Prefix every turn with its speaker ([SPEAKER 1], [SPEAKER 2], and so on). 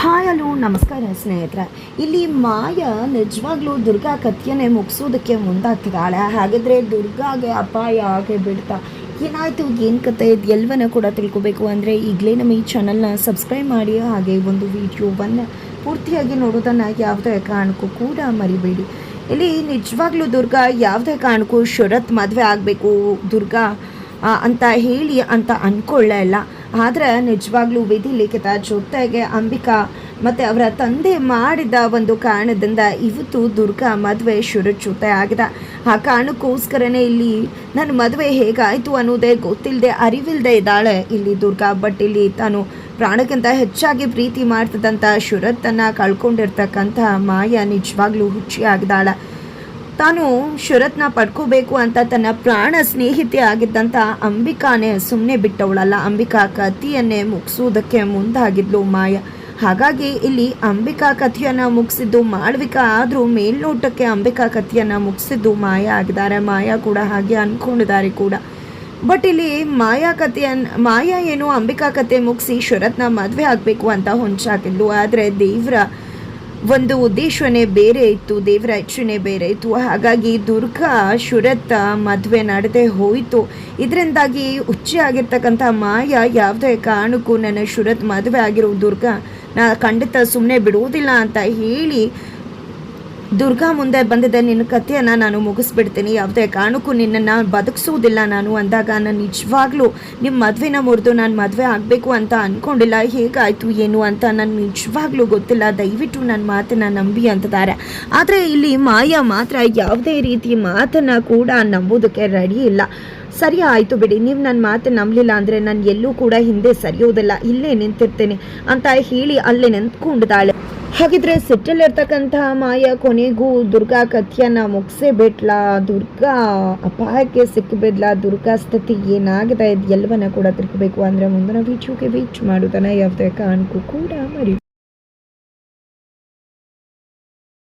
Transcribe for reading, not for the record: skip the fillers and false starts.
[SPEAKER 1] Hi hello ನಮಸ್ಕಾರ ಸ್ನೇಹಿತರೆ. ಇಲ್ಲಿ ಮಾಯಾ ನಿಜವಾಗ್ಲೂ ದುರ್ಗಾ ಕಥೆಯನ್ನೇ ಮುಗಿಸೋದಕ್ಕೆ ಮುಂದಾಗ್ತಿದ್ದಾಳೆ. ಹಾಗಾದರೆ ದುರ್ಗಾಗೆ ಅಪಾಯ ಆಗಿ ಬಿಡ್ತಾ ಏನಾಯಿತು, ಏನು ಕತೆ, ಇದು ಎಲ್ಲವನ್ನ ಕೂಡ ತಿಳ್ಕೊಬೇಕು ಅಂದರೆ ಈಗಲೇ ನಮ್ಮ ಈ ಚಾನಲ್ನ ಸಬ್ಸ್ಕ್ರೈಬ್ ಮಾಡಿ, ಹಾಗೆ ಒಂದು ವಿಡಿಯೋವನ್ನು ಪೂರ್ತಿಯಾಗಿ ನೋಡೋದನ್ನು ಯಾವುದೇ ಕಾರಣಕ್ಕೂ ಕೂಡ ಮರಿಬೇಡಿ. ಇಲ್ಲಿ ನಿಜವಾಗ್ಲೂ ದುರ್ಗಾ ಯಾವುದೇ ಕಾರಣಕ್ಕೂ ಶರತ್ ಮದುವೆ ಆಗಬೇಕು ದುರ್ಗಾ ಅಂತ ಹೇಳಿ ಅಂತ ಅಂದ್ಕೊಳ್ಳೇ ಇಲ್ಲ. ಆದರೆ ನಿಜವಾಗ್ಲೂ ವಿಧಿ ಲಿಖಿತ ಜೊತೆಗೆ ಅಂಬಿಕಾ ಮತ್ತು ಅವರ ತಂದೆ ಮಾಡಿದ ಒಂದು ಕಾರಣದಿಂದ ಇವತ್ತು ದುರ್ಗಾ ಮದುವೆ ಶರತ್ ಜೊತೆ ಆಗಿದೆ. ಆ ಕಾರಣಕ್ಕೋಸ್ಕರನೇ ಇಲ್ಲಿ ನನ್ನ ಮದುವೆ ಹೇಗಾಯಿತು ಅನ್ನೋದೇ ಗೊತ್ತಿಲ್ಲದೆ ಅರಿವಿಲ್ಲದೆ ಇದ್ದಾಳೆ ಇಲ್ಲಿ ದುರ್ಗಾ. ಬಟ್ ಇಲ್ಲಿ ತಾನು ಪ್ರಾಣಕ್ಕಿಂತ ಹೆಚ್ಚಾಗಿ ಪ್ರೀತಿ ಮಾಡ್ತಿದ್ದಂಥ ಶರತ್ತನ್ನು ಕಳ್ಕೊಂಡಿರ್ತಕ್ಕಂಥ ಮಾಯಾ ನಿಜವಾಗ್ಲೂ ಹುಚ್ಚಿಯಾಗಿದ್ದಾಳೆ. ತಾನು ಶರತ್ನ ಪಡ್ಕೋಬೇಕು ಅಂತ ತನ್ನ ಪ್ರಾಣ ಸ್ನೇಹಿತೆ ಆಗಿದ್ದಂಥ ಅಂಬಿಕಾನೇ ಸುಮ್ಮನೆ ಬಿಟ್ಟವಳಲ್ಲ. ಅಂಬಿಕಾ ಕಥೆಯನ್ನೇ ಮುಗಿಸೋದಕ್ಕೆ ಮುಂದಾಗಿದ್ಲು ಮಾಯಾ. ಹಾಗಾಗಿ ಇಲ್ಲಿ ಅಂಬಿಕಾ ಕಥೆಯನ್ನು ಮುಗಿಸಿದ್ದು ಮಾಳವಿಕಾ, ಆದರೂ ಮೇಲ್ನೋಟಕ್ಕೆ ಅಂಬಿಕಾ ಕಥೆಯನ್ನು ಮುಗಿಸಿದ್ದು ಮಾಯಾ ಆಗಿದ್ದಾರೆ. ಮಾಯಾ ಕೂಡ ಹಾಗೆ ಅಂದ್ಕೊಂಡಿದ್ದಾರೆ ಕೂಡ. ಬಟ್ ಇಲ್ಲಿ ಮಾಯಾ ಏನು ಅಂಬಿಕಾ ಕಥೆ ಮುಗಿಸಿ ಶರತ್ನ ಮದುವೆ ಆಗಬೇಕು ಅಂತ ಹೊಂಚಾಗಿದ್ಲು. ಆದರೆ ದೇವರ ಒಂದು ಉದ್ದೇಶನೇ ಬೇರೆ ಇತ್ತು, ದೇವರ ಇಚ್ಛೆನೇ ಬೇರೆ ಇತ್ತು. ಹಾಗಾಗಿ ದುರ್ಗಾ ಶರತ್ ಮದುವೆ ನಡೆದೇ ಹೋಯಿತು. ಇದರಿಂದಾಗಿ ಹುಚ್ಚಿಯಾಗಿರ್ತಕ್ಕಂಥ ಮಾಯಾ ಯಾವುದೇ ಕಾರಣಕ್ಕೂ ನನ್ನ ಶರತ್ ಮದುವೆ ಆಗಿರೋ ದುರ್ಗಾ ನಾ ಖಂಡಿತ ಸುಮ್ಮನೆ ಬಿಡುವುದಿಲ್ಲ ಅಂತ ಹೇಳಿ ದುರ್ಗಾ ಮುಂದೆ ಬಂದಿದ್ದೆ, ನಿನ್ನ ಕಥೆಯನ್ನು ನಾನು ಮುಗಿಸ್ಬಿಡ್ತೀನಿ, ಯಾವುದೇ ಕಾರಣಕ್ಕೂ ನಿನ್ನನ್ನು ಬದುಕಿಸೋದಿಲ್ಲ ನಾನು ಅಂದಾಗ, ನಾನು ನಿಜವಾಗ್ಲೂ ನಿಮ್ಮ ಮದುವೆನ ಮುರಿದು ನಾನು ಮದುವೆ ಆಗಬೇಕು ಅಂತ ಅಂದ್ಕೊಂಡಿಲ್ಲ. ಹೇಗಾಯಿತು ಏನು ಅಂತ ನನಗೆ ನಿಜವಾಗ್ಲೂ ಗೊತ್ತಿಲ್ಲ, ದಯವಿಟ್ಟು ನನ್ನ ಮಾತನ್ನು ನಂಬಿ ಅಂತಿದ್ದಾರೆ. ಆದರೆ ಇಲ್ಲಿ ಮಾಯಾ ಮಾತ್ರ ಯಾವುದೇ ರೀತಿ ಮಾತನ್ನು ಕೂಡ ನಂಬೋದಕ್ಕೆ ರೆಡಿ ಇಲ್ಲ. ಸರಿ ಆಯಿತು ಬಿಡಿ, ನೀವು ನನ್ನ ಮಾತು ನಂಬಲಿಲ್ಲ ಅಂದರೆ ನಾನು ಎಲ್ಲೂ ಕೂಡ ಹಿಂದೆ ಸರಿಯೋದಿಲ್ಲ, ಇಲ್ಲೇ ನಿಂತಿರ್ತೇನೆ ಅಂತ ಹೇಳಿ ಅಲ್ಲೇ ನಿಂತ್ಕೊಂಡಿದ್ದಾಳೆ. ಹಾಗಿದ್ರೆ ಸಿಟ್ಟಲ್ಲಿರ್ತಕ್ಕಂತಹ ಮಾಯಾ ಕೊನೆಗೂ ದುರ್ಗಾ ಕಥೆಯನ್ನು ಮುಗಿಸೇ ಬಿಟ್ಲಾ, ದುರ್ಗಾ ಅಪಾಯಕ್ಕೆ ಸಿಕ್ಕಿಬಿದ್ಲಾ, ದುರ್ಗಾ ಸ್ಥಿತಿ ಏನಾಗಿದೆ ಇದು ಎಲ್ಲವನ್ನ ಕೂಡ ತಿಳ್ಕೋಬೇಕು ಅಂದರೆ ಮುಂದಿನ ವಿಡಿಯೋಗೆ ವೇಟ್ ಮಾಡೋದನ್ನು ಯಾವುದೇ ಕಾರಣಕ್ಕೂ ಕೂಡ ಮರಿ